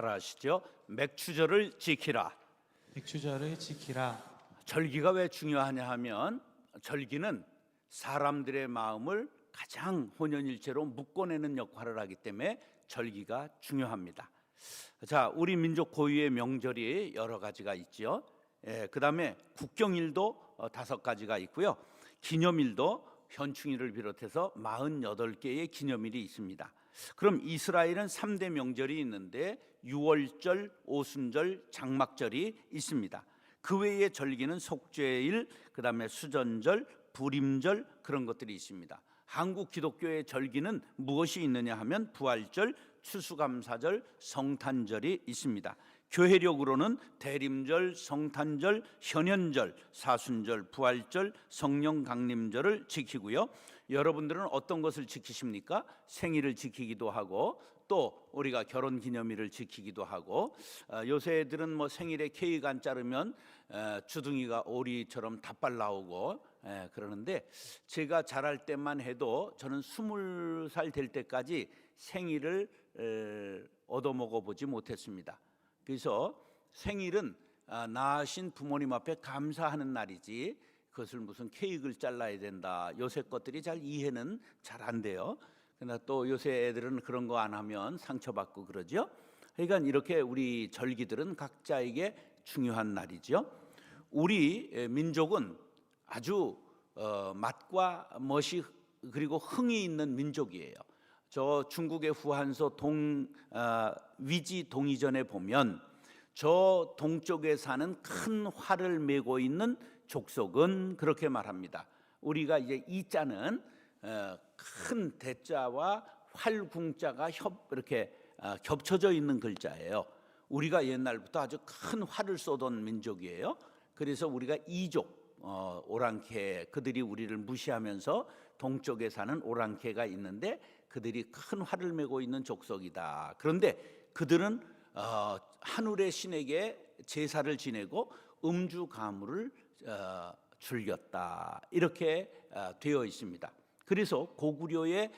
잘 아시죠? 맥추절을 지키라. 맥추절을 지키라. 절기가 왜 중요하냐 하면 절기는 사람들의 마음을 가장 혼연일체로 묶어내는 역할을 하기 때문에 절기가 중요합니다. 자, 우리 민족 고유의 명절이 여러 가지가 있죠. 그 다음에 국경일도 5가지가 있고요. 기념일도 현충일을 비롯해서 48개의 기념일이 있습니다. 그럼 이스라엘은 3대 명절이 있는데 유월절, 오순절, 장막절이 있습니다. 그 외의 절기는 속죄일, 그 다음에 수전절, 불임절 그런 것들이 있습니다. 한국 기독교의 절기는 무엇이 있느냐 하면 부활절, 추수감사절, 성탄절이 있습니다. 교회력으로는 대림절, 성탄절, 현현절, 사순절, 부활절, 성령 강림절을 지키고요. 여러분들은 어떤 것을 지키십니까? 생일을 지키기도 하고 또 우리가 결혼기념일을 지키기도 하고 요새 애들은 뭐 생일에 케이크 안 자르면 주둥이가 오리처럼 다빨 나오고 그러는데 제가 자랄 때만 해도 저는 20살 될 때까지 생일을 얻어먹어 보지 못했습니다. 그래서 생일은 낳으신 부모님 앞에 감사하는 날이지 그것을 무슨 케이크를 잘라야 된다 요새 것들이 잘 이해는 잘 안 돼요. 그러나 또 요새 애들은 그런 거 안 하면 상처받고 그러죠. 그러니까 이렇게 우리 절기들은 각자에게 중요한 날이죠. 우리 민족은 아주 맛과 멋이 그리고 흥이 있는 민족이에요. 저 중국의 후한소 위지 동이전에 보면 저 동쪽에 사는 큰 활을 메고 있는 족속은 그렇게 말합니다. 우리가 이제 이자는 큰 대자와 활궁자가 이렇게 겹쳐져 있는 글자예요. 우리가 옛날부터 아주 큰 활을 쏘던 민족이에요. 그래서 우리가 이족 오랑캐 그들이 우리를 무시하면서 동쪽에 사는 오랑캐가 있는데 그들이 큰 활을 메고 있는 족속이다. 그런데 그들은 하늘의 신에게 제사를 지내고 음주 가물을 즐겼다. 이렇게 되어 있습니다. 그래서 고구려의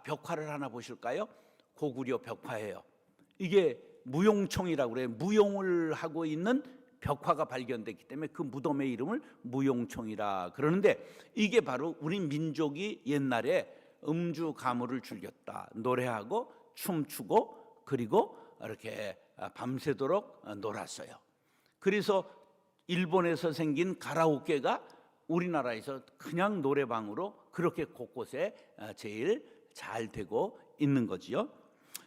벽화를 하나 보실까요? 고구려 벽화예요. 이게 무용총이라고 그래요. 무용을 하고 있는 벽화가 발견됐기 때문에 그 무덤의 이름을 무용총이라 그러는데 이게 바로 우리 민족이 옛날에 음주 가물을 즐겼다. 노래하고 춤추고 그리고 이렇게 밤새도록 놀았어요. 그래서 일본에서 생긴 가라오케가 우리나라에서 그냥 노래방으로 그렇게 곳곳에 제일 잘 되고 있는 거지요.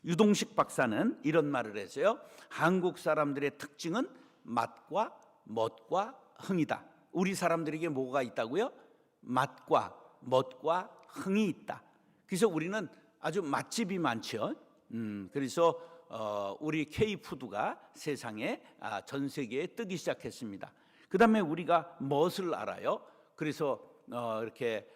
유동식 박사는 이런 말을 했어요. 한국 사람들의 특징은 맛과 멋과 흥이다. 우리 사람들에게 뭐가 있다고요? 맛과 멋과 흥이 있다. 그래서 우리는 아주 맛집이 많죠. 그래서 우리 K푸드가 세상에 전 세계에 뜨기 시작했습니다. 그 다음에 우리가 멋을 알아요. 그래서 이렇게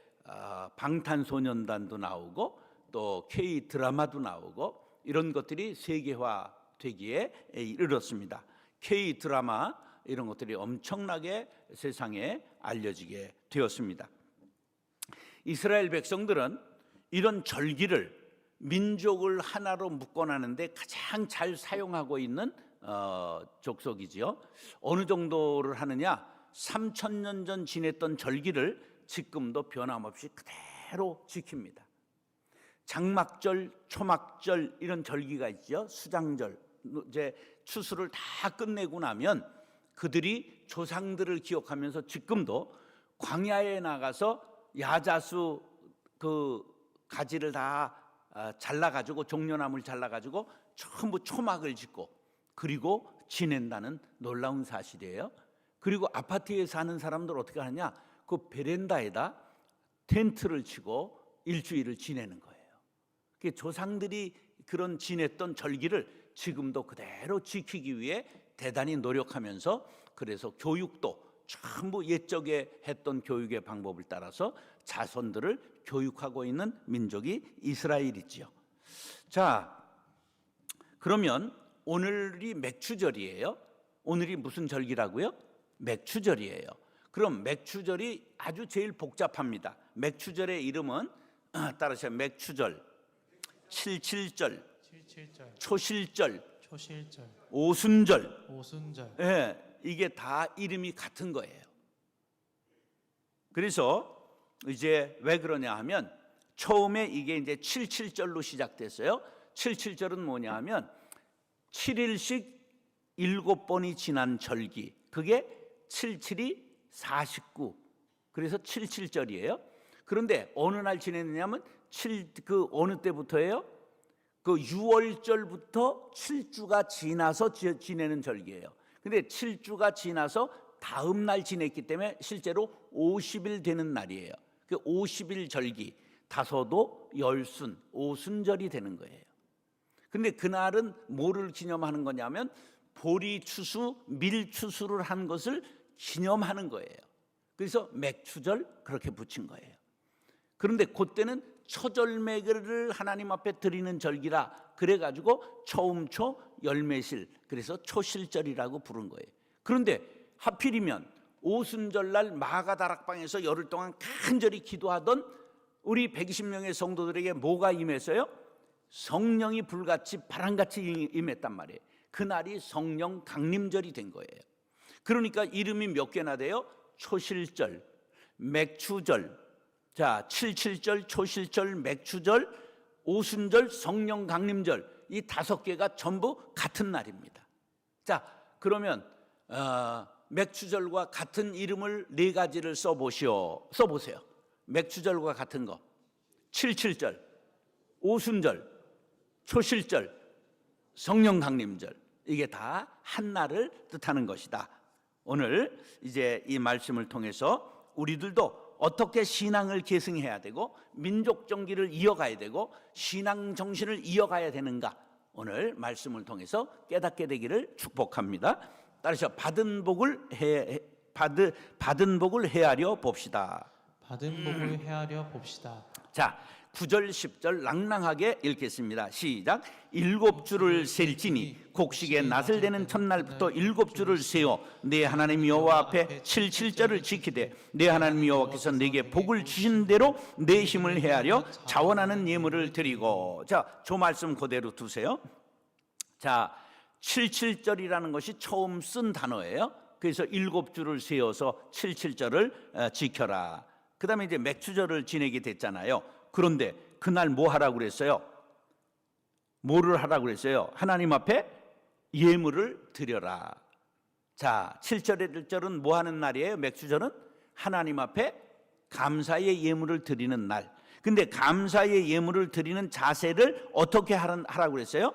방탄소년단도 나오고 또 K 드라마도 나오고 이런 것들이 세계화 되기에 이르렀습니다. K 드라마 이런 것들이 엄청나게 세상에 알려지게 되었습니다. 이스라엘 백성들은 이런 절기를 민족을 하나로 묶어나는데 가장 잘 사용하고 있는 족속이지요. 어느 정도를 하느냐? 3,000년 전 지냈던 절기를 지금도 변함없이 그대로 지킵니다. 장막절, 초막절 이런 절기가 있죠. 수장절, 이제 추수를 다 끝내고 나면 그들이 조상들을 기억하면서 지금도 광야에 나가서 야자수 그 가지를 다 잘라가지고 종려나무를 잘라가지고 전부 초막을 짓고 그리고 지낸다는 놀라운 사실이에요. 그리고 아파트에 사는 사람들 어떻게 하느냐? 그 베란다에다 텐트를 치고 일주일을 지내는 거예요. 조상들이 그런 지냈던 절기를 지금도 그대로 지키기 위해 대단히 노력하면서 그래서 교육도 전부 옛적에 했던 교육의 방법을 따라서 자손들을 교육하고 있는 민족이 이스라엘이지요. 자, 그러면 오늘이 맥추절이에요. 오늘이 무슨 절기라고요? 맥추절이에요. 그럼 맥추절이 아주 제일 복잡합니다. 맥추절의 이름은 따라서 맥추절, 칠칠절, 초실절, 초실절, 오순절, 오순절, 예, 이게 다 이름이 같은 거예요. 그래서 이제 왜 그러냐 하면 처음에 이게 이제 77절로 시작됐어요. 77절은 뭐냐 하면 7일씩 7번이 지난 절기, 그게 77이 49, 그래서 77절이에요. 그런데 어느 날 지냈느냐면 그 어느 때부터예요? 그 6월절부터 7주가 지나서 지내는 절기예요. 근데 7주가 지나서 다음 날 지냈기 때문에 실제로 50일 되는 날이에요. 그 50일 절기, 다소도, 열순, 오순절이 되는 거예요. 근데 그날은 뭐를 기념하는 거냐면 보리추수, 밀추수를 한 것을 기념하는 거예요. 그래서 맥추절 그렇게 붙인 거예요. 그런데 그때는 초절매를 하나님 앞에 드리는 절기라 그래가지고 처음초 열매실, 그래서 초실절이라고 부른 거예요. 그런데 하필이면 오순절날 마가다락방에서 열흘 동안 간절히 기도하던 우리 120명의 성도들에게 뭐가 임했어요? 성령이 불같이 바람같이 임했단 말이에요. 그날이 성령 강림절이 된 거예요. 그러니까 이름이 몇 개나 돼요? 초실절, 맥추절, 자 77절, 초실절, 맥추절, 오순절, 성령 강림절, 이 5개가 전부 같은 날입니다. 자 그러면 맥추절과 같은 이름을 4가지를 써보세요. 맥추절과 같은 거 77절, 오순절, 초실절, 성령 강림절, 이게 다 한 날을 뜻하는 것이다. 오늘 이제 이 말씀을 통해서 우리들도 어떻게 신앙을 계승해야 되고 민족 정기를 이어가야 되고 신앙 정신을 이어가야 되는가, 오늘 말씀을 통해서 깨닫게 되기를 축복합니다. 따라서 받은 복을 헤아려 봅시다. 받은 복을 헤아려 봅시다. 자 9절 10절 낭낭하게 읽겠습니다. 시작. 7주를 셀지니 곡식의 낫을 되는 첫날부터 7주를 세어 내 하나님 여호와 앞에 77절을 지키되 내 하나님 여호와께서 내게 복을 주신 대로 내 힘을 헤아려 자원하는 예물을 드리고. 자, 저 말씀 그대로 두세요. 자 77절이라는 것이 처음 쓴 단어예요. 그래서 7주를 세어서 77절을 지켜라. 그 다음에 이제 맥추절을 지내게 됐잖아요. 그런데 그날 뭐 하라고 그랬어요? 뭐를 하라고 그랬어요? 하나님 앞에 예물을 드려라. 자 7절은 뭐 하는 날이에요? 맥추절은 하나님 앞에 감사의 예물을 드리는 날. 근데 감사의 예물을 드리는 자세를 어떻게 하라고 그랬어요?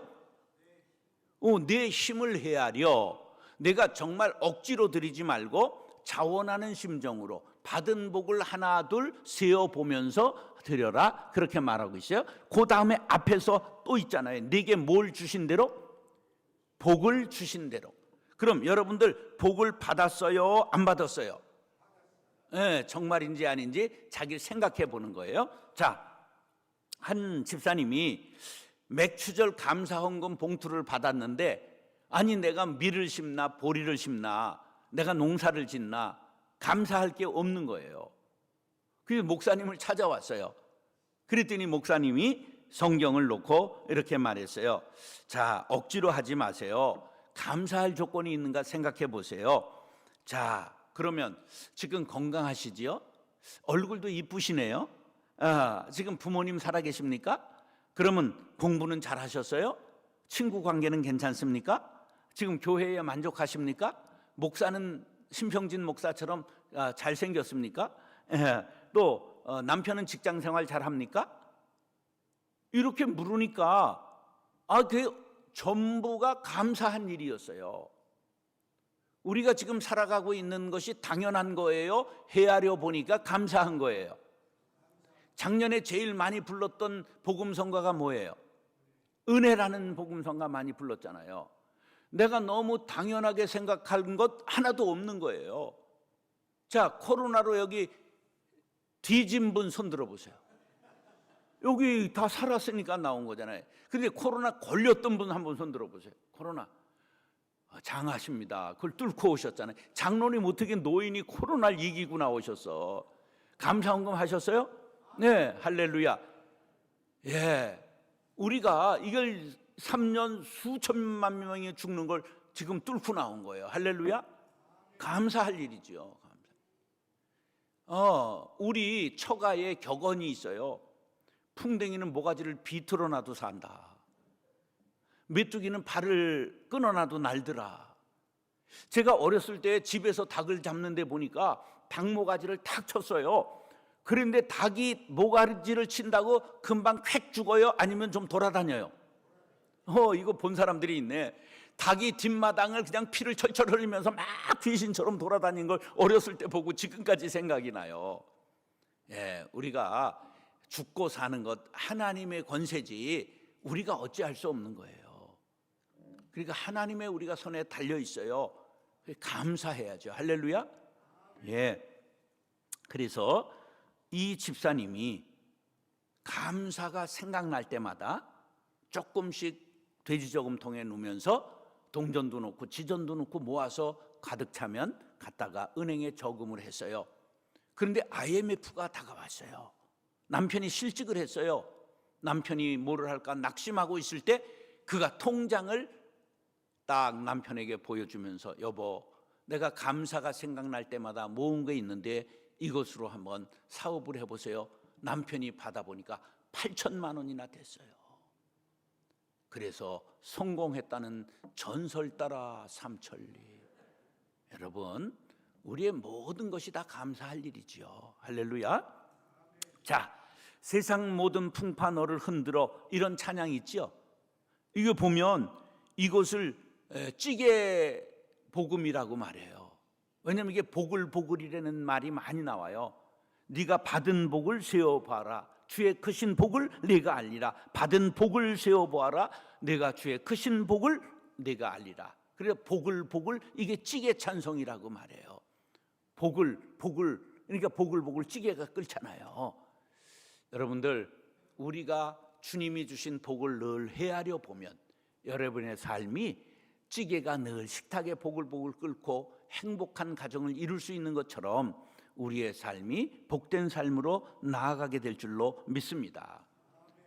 내 힘을 헤아려, 내가 정말 억지로 드리지 말고 자원하는 심정으로 받은 복을 하나 둘 세어보면서 드려라, 그렇게 말하고 있어요. 그 다음에 앞에서 또 있잖아요. 내게 뭘 주신 대로? 복을 주신 대로. 그럼 여러분들 복을 받았어요? 안 받았어요? 네, 정말인지 아닌지 자기를 생각해 보는 거예요. 자, 한 집사님이 맥추절 감사헌금 봉투를 받았는데, 아니 내가 밀을 심나 보리를 심나 내가 농사를 짓나 감사할 게 없는 거예요. 그래서 목사님을 찾아왔어요. 그랬더니 목사님이 성경을 놓고 이렇게 말했어요. 자, 억지로 하지 마세요. 감사할 조건이 있는가 생각해 보세요. 자, 그러면 지금 건강하시지요? 얼굴도 이쁘시네요. 지금 부모님 살아계십니까? 그러면 공부는 잘하셨어요? 친구 관계는 괜찮습니까? 지금 교회에 만족하십니까? 목사는 심평진 목사처럼 잘생겼습니까? 또 남편은 직장생활 잘합니까? 이렇게 물으니까 그게 전부가 감사한 일이었어요. 우리가 지금 살아가고 있는 것이 당연한 거예요? 헤아려 보니까 감사한 거예요. 작년에 제일 많이 불렀던 복음성가가 뭐예요? 은혜라는 복음성가 많이 불렀잖아요. 내가 너무 당연하게 생각한 것 하나도 없는 거예요. 자, 코로나로 여기 뒤진 분 손 들어보세요. 여기 다 살았으니까 나온 거잖아요. 근데 코로나 걸렸던 분 한번 손 들어보세요. 코로나 장하십니다. 그걸 뚫고 오셨잖아요. 장로님 어떻게 노인이 코로나를 이기고 나오셨어? 감사헌금 하셨어요? 네, 할렐루야. 예, 우리가 이걸 3년 수천만 명이 죽는 걸 지금 뚫고 나온 거예요. 할렐루야. 감사할 일이죠. 우리 처가에 격언이 있어요. 풍뎅이는 모가지를 비틀어 놔도 산다. 메뚜기는 발을 끊어놔도 날더라. 제가 어렸을 때 집에서 닭을 잡는데 보니까 닭 모가지를 탁 쳤어요. 그런데 닭이 모가지를 친다고 금방 콱 죽어요? 아니면 좀 돌아다녀요? 이거 본 사람들이 있네. 닭이 뒷마당을 그냥 피를 철철 흘리면서 막 귀신처럼 돌아다닌 걸 어렸을 때 보고 지금까지 생각이 나요. 우리가 죽고 사는 것 하나님의 권세지 우리가 어찌할 수 없는 거예요. 그러니까 하나님의 우리가 손에 달려 있어요. 감사해야죠. 할렐루야. 그래서 이 집사님이 감사가 생각날 때마다 조금씩 돼지저금통에 넣으면서 동전도 넣고 지전도 넣고 모아서 가득 차면 갖다가 은행에 저금을 했어요. 그런데 IMF가 다가왔어요. 남편이 실직을 했어요. 남편이 뭐를 할까 낙심하고 있을 때 그가 통장을 딱 남편에게 보여주면서 여보, 내가 감사가 생각날 때마다 모은 게 있는데 이것으로 한번 사업을 해보세요. 남편이 받아보니까 8천만 원이나 됐어요. 그래서 성공했다는 전설 따라 삼천리. 여러분, 우리의 모든 것이 다 감사할 일이지요. 할렐루야. 자, 세상 모든 풍파 너를 흔들어, 이런 찬양이 있죠. 이거 보면 이것을 찌개 복음이라고 말해요. 왜냐하면 이게 보글보글이라는 말이 많이 나와요. 네가 받은 복을 세어봐라. 주의 크신 복을 네가 알리라. 받은 복을 세어보아라. 내가 주의 크신 복을 네가 알리라. 그래서 보글보글, 이게 찌개 찬송이라고 말해요. 보글 그러니까 보글보글 찌개가 끓잖아요. 여러분들, 우리가 주님이 주신 복을 늘 헤아려 보면 여러분의 삶이 찌개가 늘 식탁에 보글보글 끓고 행복한 가정을 이룰 수 있는 것처럼 우리의 삶이 복된 삶으로 나아가게 될 줄로 믿습니다.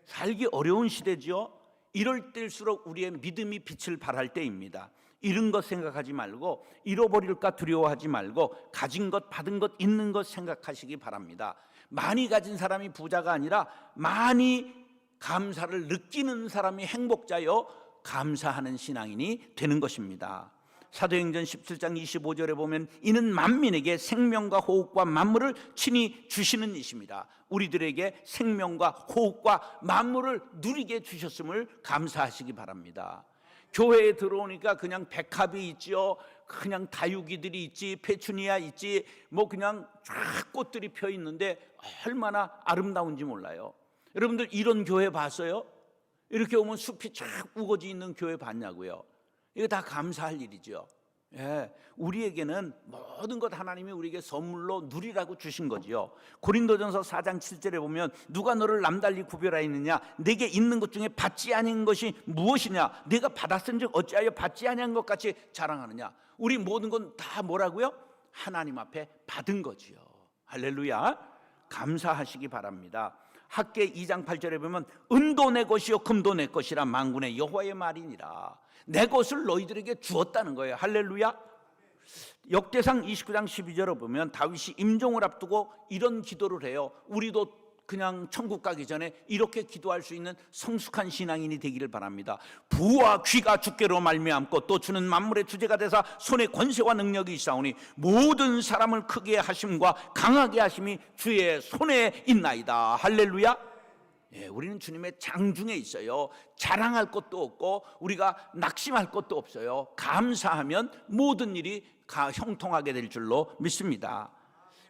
살기 어려운 시대지요. 이럴 때일수록 우리의 믿음이 빛을 발할 때입니다. 잃은 것 생각하지 말고, 잃어버릴까 두려워하지 말고, 가진 것, 받은 것, 있는 것 생각하시기 바랍니다. 많이 가진 사람이 부자가 아니라 많이 감사를 느끼는 사람이 행복자요, 감사하는 신앙인이 되는 것입니다. 사도행전 17장 25절에 보면 이는 만민에게 생명과 호흡과 만물을 친히 주시는 이십니다. 우리들에게 생명과 호흡과 만물을 누리게 주셨음을 감사하시기 바랍니다. 교회에 들어오니까 그냥 백합이 있지요, 그냥 다육이들이 있지, 페추니아 있지, 뭐 그냥 쫙 꽃들이 펴 있는데 얼마나 아름다운지 몰라요. 여러분들 이런 교회 봤어요? 이렇게 오면 숲이 쫙 우거지 있는 교회 봤냐고요? 이거 다 감사할 일이죠. 우리에게는 모든 것 하나님이 우리에게 선물로 누리라고 주신 거지요. 고린도전서 4장 7절에 보면 누가 너를 남달리 구별하였느냐, 내게 있는 것 중에 받지 아니한 것이 무엇이냐, 내가 받았은즉 어찌하여 받지 아니한 것 같이 자랑하느냐. 우리 모든 건 다 뭐라고요? 하나님 앞에 받은 거지요. 할렐루야. 감사하시기 바랍니다. 학개 2장 8절에 보면 은도 내 것이요 금도 내 것이라 만군의 여호와의 말이니라. 내 것을 너희들에게 주었다는 거예요. 할렐루야. 역대상 29장 12절에 보면 다윗이 임종을 앞두고 이런 기도를 해요. 우리도 그냥 천국 가기 전에 이렇게 기도할 수 있는 성숙한 신앙인이 되기를 바랍니다. 부와 귀가 주께로 말미암고 또 주는 만물의 주제가 되사 손에 권세와 능력이 있사오니 모든 사람을 크게 하심과 강하게 하심이 주의 손에 있나이다. 할렐루야. 우리는 주님의 장중에 있어요. 자랑할 것도 없고 우리가 낙심할 것도 없어요. 감사하면 모든 일이 형통하게 될 줄로 믿습니다.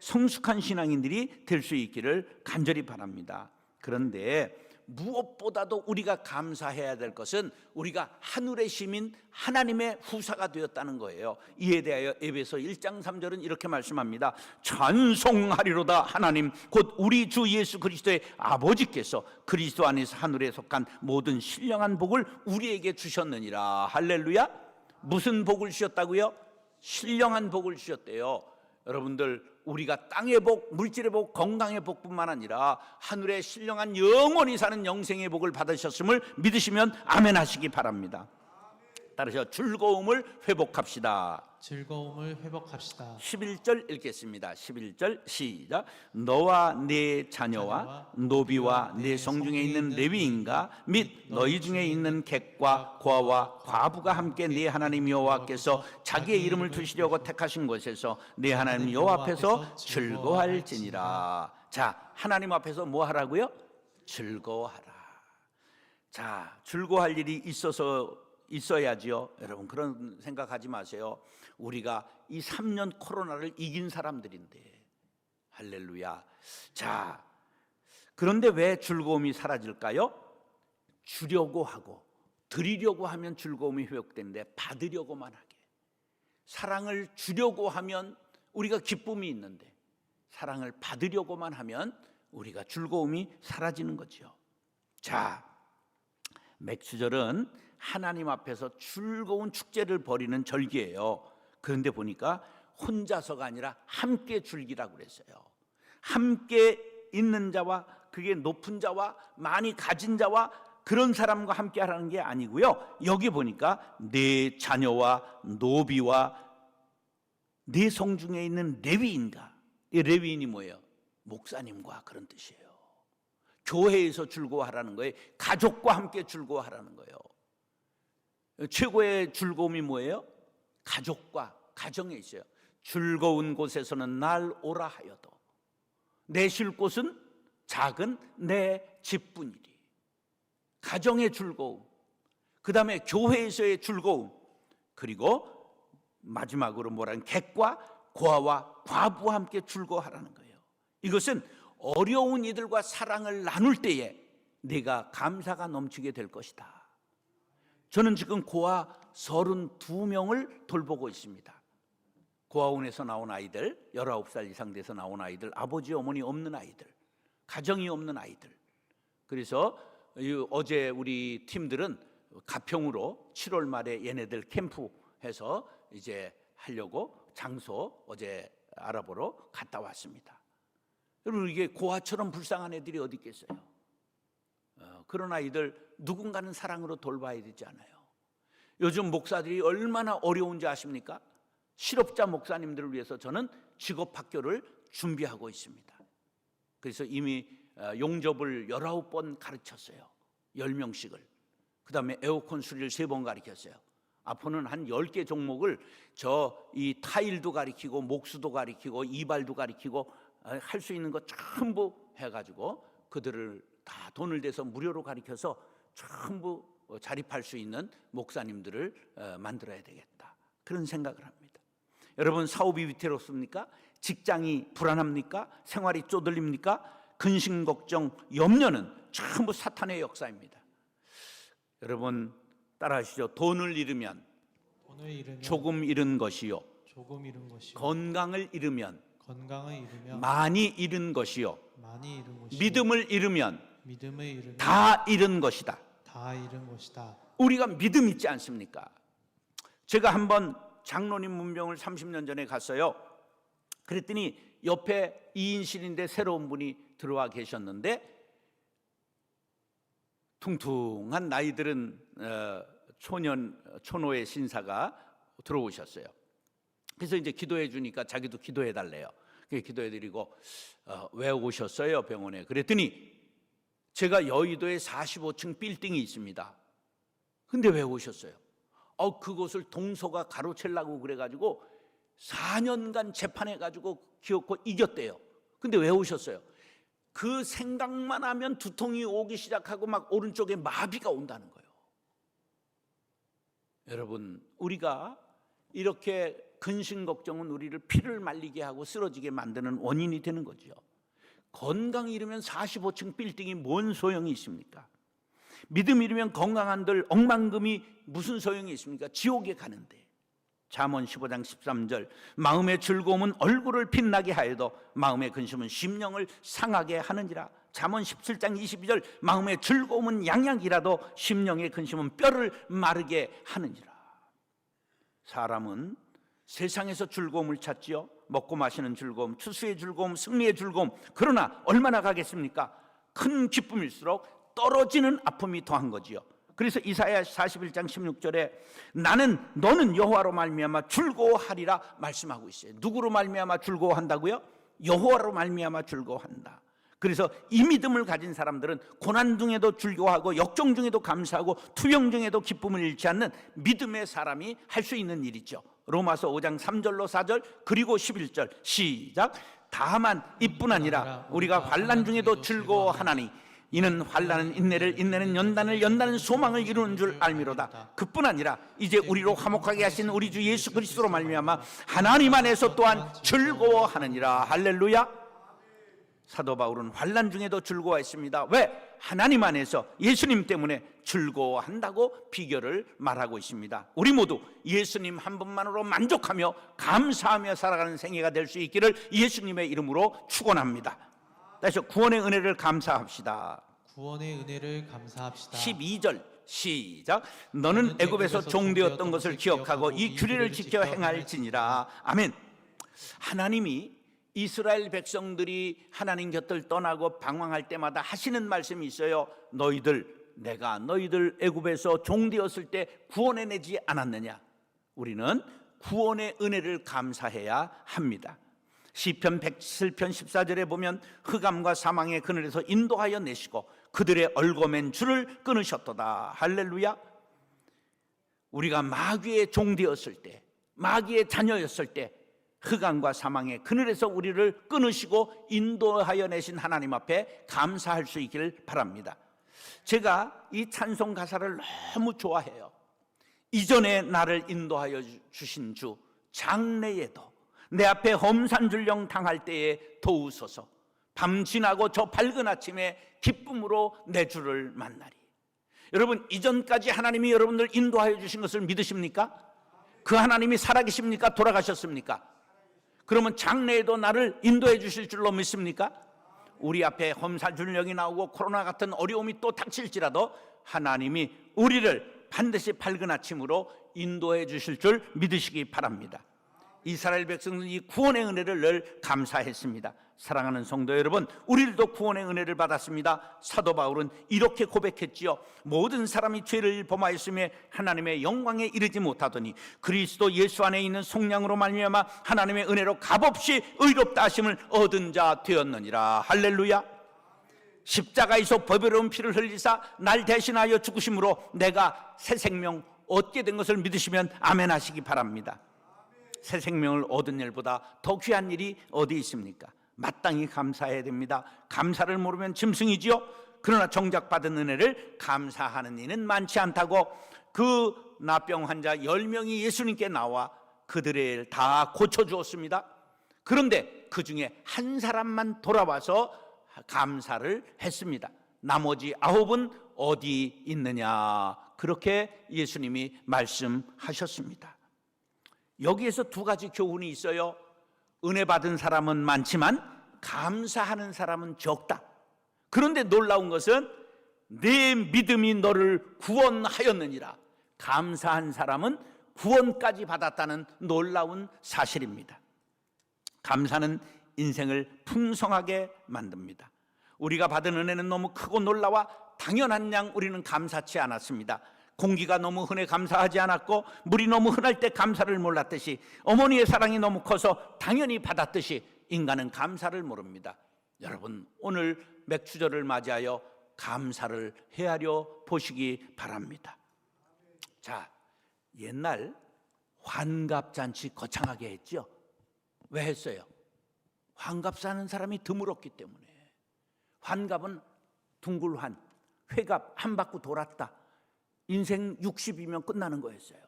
성숙한 신앙인들이 될 수 있기를 간절히 바랍니다. 그런데 무엇보다도 우리가 감사해야 될 것은 우리가 하늘의 시민 하나님의 후사가 되었다는 거예요. 이에 대하여 에베소 1장 3절은 이렇게 말씀합니다. 찬송하리로다 하나님 곧 우리 주 예수 그리스도의 아버지께서 그리스도 안에서 하늘에 속한 모든 신령한 복을 우리에게 주셨느니라. 할렐루야. 무슨 복을 주셨다고요? 신령한 복을 주셨대요. 여러분들 우리가 땅의 복, 물질의 복, 건강의 복뿐만 아니라 하늘의 신령한 영원히 사는 영생의 복을 받으셨음을 믿으시면 아멘 하시기 바랍니다. 따라서 즐거움을 회복합시다. 즐거움을 회복합시다. 11절 읽겠습니다. 11절 시작. 너와 네 자녀와 노비와 네 성중에 있는 레위인과 및 너희 중에 있는 객과 고아와 과부가 함께 네 하나님 여호와께서 자기의 이름을 두시려고 택하신 곳에서 네 하나님 여호와 앞에서 즐거워할지니라. 자, 하나님 앞에서 뭐 하라고요? 즐거워하라. 자, 즐거워할 일이 있어야지요. 여러분 그런 생각하지 마세요. 우리가 이 3년 코로나를 이긴 사람들인데, 할렐루야. 자, 그런데 왜 즐거움이 사라질까요? 주려고 하고 드리려고 하면 즐거움이 회복되는데 받으려고만 하게, 사랑을 주려고 하면 우리가 기쁨이 있는데 사랑을 받으려고만 하면 우리가 즐거움이 사라지는 거죠. 자, 맥주절은 하나님 앞에서 즐거운 축제를 벌이는 절기예요. 그런데 보니까 혼자서가 아니라 함께 즐기라고 그랬어요. 함께 있는 자와, 그게 높은 자와 많이 가진 자와 그런 사람과 함께 하라는 게 아니고요. 여기 보니까 네 자녀와 노비와 네 성중에 있는 레위인과, 이 레위인이 뭐예요? 목사님과 그런 뜻이에요. 교회에서 즐거워하라는 거예요. 가족과 함께 즐거워하라는 거예요. 최고의 즐거움이 뭐예요? 가족과 가정에 있어요. 즐거운 곳에서는 날 오라 하여도 내 쉴 곳은 작은 내 집뿐이리. 가정의 즐거움, 그 다음에 교회에서의 즐거움, 그리고 마지막으로 뭐라는 객과 고아와 과부와 함께 즐거워하라는 거예요. 이것은 어려운 이들과 사랑을 나눌 때에 내가 감사가 넘치게 될 것이다. 저는 지금 고아 32명을 돌보고 있습니다. 고아원에서 나온 아이들, 19살 이상 돼서 나온 아이들, 아버지 어머니 없는 아이들, 가정이 없는 아이들. 그래서 어제 우리 팀들은 가평으로 7월 말에 얘네들 캠프해서 이제 하려고 장소 어제 알아보러 갔다 왔습니다. 여러분, 이게 고아처럼 불쌍한 애들이 어디 있겠어요? 그런 아이들 누군가는 사랑으로 돌봐야 되지 않아요? 요즘 목사들이 얼마나 어려운지 아십니까? 실업자 목사님들을 위해서 저는 직업학교를 준비하고 있습니다. 그래서 이미 용접을 19번 가르쳤어요. 10명씩을. 그 다음에 에어컨 수리를 3번 가르쳤어요. 앞으로는 한 10개 종목을 이 타일도 가르치고 목수도 가르치고 이발도 가르치고 할 수 있는 거 전부 해가지고 그들을 다 돈을 대서 무료로 가르쳐서 전부 자립할 수 있는 목사님들을 만들어야 되겠다, 그런 생각을 합니다. 여러분, 사업이 위태롭습니까? 직장이 불안합니까? 생활이 쪼들립니까? 근심, 걱정, 염려는 전부 사탄의 역사입니다. 여러분 따라하시죠. 돈을 잃으면 조금 잃은 것이요, 건강을 잃으면 많이 잃은 것이요, 믿음을 잃으면 다 잃은 것이다. 우리가 믿음 있지 않습니까? 제가 한번 장로님 문병을 30년 전에 갔어요. 그랬더니 옆에 2인실인데 새로운 분이 들어와 계셨는데 퉁퉁한 나이 들은 초노의 신사가 들어오셨어요. 그래서 이제 기도해 주니까 자기도 기도해 달래요. 기도해 드리고 왜 오셨어요 병원에? 그랬더니 제가 여의도에 45층 빌딩이 있습니다. 근데 왜 오셨어요? 그것을 동서가 가로채려고 그래가지고 4년간 재판해가지고 기어코 이겼대요. 근데 왜 오셨어요? 그 생각만 하면 두통이 오기 시작하고 막 오른쪽에 마비가 온다는 거예요. 여러분, 우리가 이렇게 근심 걱정은 우리를 피를 말리게 하고 쓰러지게 만드는 원인이 되는 거죠. 건강 잃으면 45층 빌딩이 뭔 소용이 있습니까? 믿음 잃으면 건강한들 억만금이 무슨 소용이 있습니까? 지옥에 가는데. 잠언 15장 13절, 마음의 즐거움은 얼굴을 빛나게 하여도 마음의 근심은 심령을 상하게 하느니라. 잠언 17장 22절, 마음의 즐거움은 양약이라도 심령의 근심은 뼈를 마르게 하느니라. 사람은 세상에서 즐거움을 찾지요, 먹고 마시는 즐거움, 투수의 즐거움, 승리의 즐거움. 그러나 얼마나 가겠습니까? 큰 기쁨일수록 떨어지는 아픔이 더한 거지요. 그래서 이사야 41장 16절에 너는 여호와로 말미암아 즐거워하리라 말씀하고 있어요. 누구로 말미암아 즐거워한다고요? 여호와로 말미암아 즐거워한다. 그래서 이 믿음을 가진 사람들은 고난 중에도 즐거워하고 역정 중에도 감사하고 투영 중에도 기쁨을 잃지 않는 믿음의 사람이 할 수 있는 일이죠. 로마서 5장 3절로 4절 그리고 11절 시작. 다만 이뿐 아니라 우리가 환난 중에도 즐거워하나니 이는 환난은 인내를, 인내는 연단을, 연단은 소망을 이루는 줄 알미로다. 그뿐 아니라 이제 우리로 화목하게 하신 우리 주 예수 그리스도로 말미암아 하나님 안에서 또한 즐거워하느니라. 할렐루야. 사도 바울은 환난 중에도 즐거워했습니다. 왜? 하나님 안에서 예수님 때문에 즐거워한다고 비결을 말하고 있습니다. 우리 모두 예수님 한 분만으로 만족하며 감사하며 살아가는 생애가 될 수 있기를 예수님의 이름으로 축원합니다. 다시 구원의 은혜를 감사합시다. 구원의 은혜를 감사합시다. 12절 시작. 너는 애굽에서 종되었던 것을 기억하고 이 규례를 지켜 행할지니라. 아멘. 하나님이 이스라엘 백성들이 하나님 곁을 떠나고 방황할 때마다 하시는 말씀이 있어요. 내가 너희들 애굽에서 종되었을 때 구원해내지 않았느냐? 우리는 구원의 은혜를 감사해야 합니다. 시편 107편 14절에 보면 흑암과 사망의 그늘에서 인도하여 내시고 그들의 얽어맨 줄을 끊으셨도다. 할렐루야. 우리가 마귀의 종되었을 때, 마귀의 자녀였을 때 흑암과 사망의 그늘에서 우리를 끊으시고 인도하여 내신 하나님 앞에 감사할 수 있기를 바랍니다. 제가 이 찬송 가사를 너무 좋아해요. 이전에 나를 인도하여 주신 주, 장래에도 내 앞에 험산줄령 당할 때에 도우소서. 밤 지나고 저 밝은 아침에 기쁨으로 내 주를 만나리. 여러분, 이전까지 하나님이 여러분들 인도하여 주신 것을 믿으십니까? 그 하나님이 살아계십니까? 돌아가셨습니까? 그러면 장래에도 나를 인도해 주실 줄로 믿습니까? 우리 앞에 험산줄령이 나오고 코로나 같은 어려움이 또 닥칠지라도 하나님이 우리를 반드시 밝은 아침으로 인도해 주실 줄 믿으시기 바랍니다. 이스라엘 백성은 이 구원의 은혜를 늘 감사했습니다. 사랑하는 성도 여러분, 우리들도 구원의 은혜를 받았습니다. 사도 바울은 이렇게 고백했지요. 모든 사람이 죄를 범하였으며 하나님의 영광에 이르지 못하더니 그리스도 예수 안에 있는 속량으로 말미암아 하나님의 은혜로 값없이 의롭다 하심을 얻은 자 되었느니라. 할렐루야. 십자가에서 보배로운 피를 흘리사 날 대신하여 죽으심으로 내가 새 생명 얻게 된 것을 믿으시면 아멘 하시기 바랍니다. 새 생명을 얻은 일보다 더 귀한 일이 어디 있습니까? 마땅히 감사해야 됩니다. 감사를 모르면 짐승이지요. 그러나 정작 받은 은혜를 감사하는 이는 많지 않다고 그 나병 환자 10명이 예수님께 나와 그들의 일 다 고쳐주었습니다. 그런데 그 중에 한 사람만 돌아와서 감사를 했습니다. 나머지 9은 어디 있느냐? 그렇게 예수님이 말씀하셨습니다. 여기에서 두 가지 교훈이 있어요. 은혜 받은 사람은 많지만 감사하는 사람은 적다. 그런데 놀라운 것은 내 믿음이 너를 구원하였느니라. 감사한 사람은 구원까지 받았다는 놀라운 사실입니다. 감사는 인생을 풍성하게 만듭니다. 우리가 받은 은혜는 너무 크고 놀라와 당연한 양 우리는 감사치 않았습니다. 공기가 너무 흔해 감사하지 않았고 물이 너무 흔할 때 감사를 몰랐듯이 어머니의 사랑이 너무 커서 당연히 받았듯이 인간은 감사를 모릅니다. 여러분, 오늘 맥주절을 맞이하여 감사를 헤아려 보시기 바랍니다. 자, 옛날 환갑잔치 거창하게 했죠. 왜 했어요? 환갑 사는 사람이 드물었기 때문에. 환갑은 둥글환, 회갑 한 바퀴 돌았다. 인생 60이면 끝나는 거였어요.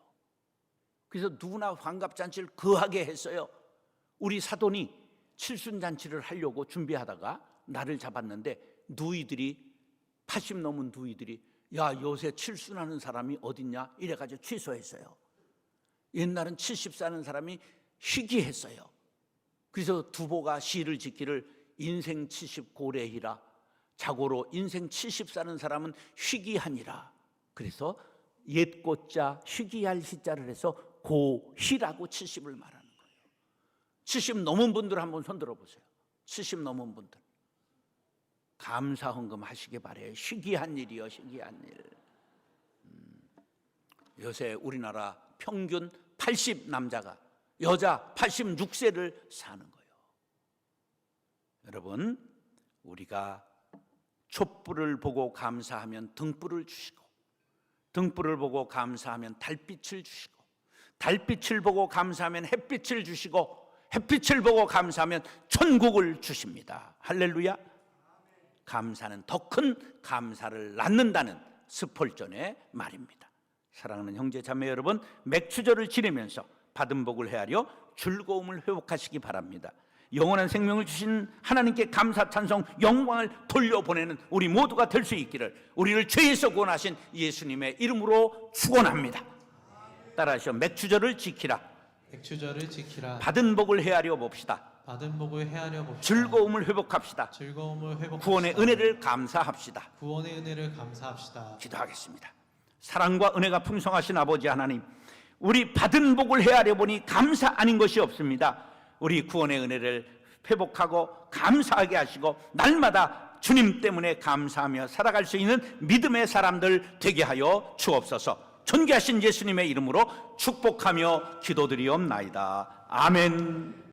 그래서 누구나 환갑잔치를 거하게 했어요. 우리 사돈이 칠순잔치를 하려고 준비하다가 날을 잡았는데 누이들이 80 넘은 누이들이 야, 요새 칠순하는 사람이 어딨냐 이래가지고 취소했어요. 옛날은 70 사는 사람이 희귀했어요. 그래서 두보가 시를 짓기를 인생 70 고래이라 자고로 인생 70 사는 사람은 희귀하니라. 그래서 옛고자 희귀할 희자를 해서 고희라고 70을 말하는 거예요. 70 넘은 분들 한번 손 들어보세요. 70 넘은 분들. 감사 헌금 하시기 바래요. 희귀한 일이요, 희귀한 일. 요새 우리나라 평균 80 남자가 여자 86세를 사는 거예요. 여러분, 우리가 촛불을 보고 감사하면 등불을 주시고, 등불을 보고 감사하면 달빛을 주시고, 달빛을 보고 감사하면 햇빛을 주시고, 햇빛을 보고 감사하면 천국을 주십니다. 할렐루야. 감사는 더 큰 감사를 낳는다는 스폴전의 말입니다. 사랑하는 형제 자매 여러분, 맥추절을 지내면서 받은 복을 헤아려 즐거움을 회복하시기 바랍니다. 영원한 생명을 주신 하나님께 감사 찬송 영광을 돌려보내는 우리 모두가 될 수 있기를 우리를 죄에서 구원하신 예수님의 이름으로 축원합니다. 따라하시오. 맥추절을 지키라. 맥추절을 지키라. 받은 복을 헤아려 봅시다. 받은 복을 헤아려 봅시다. 즐거움을 회복합시다. 즐거움을 회복합시다. 구원의 은혜를 감사합시다. 구원의 은혜를 감사합시다. 기도하겠습니다. 사랑과 은혜가 풍성하신 아버지 하나님, 우리 받은 복을 헤아려 보니 감사 아닌 것이 없습니다. 우리 구원의 은혜를 회복하고 감사하게 하시고 날마다 주님 때문에 감사하며 살아갈 수 있는 믿음의 사람들 되게 하여 주옵소서. 존귀하신 예수님의 이름으로 축복하며 기도드리옵나이다. 아멘.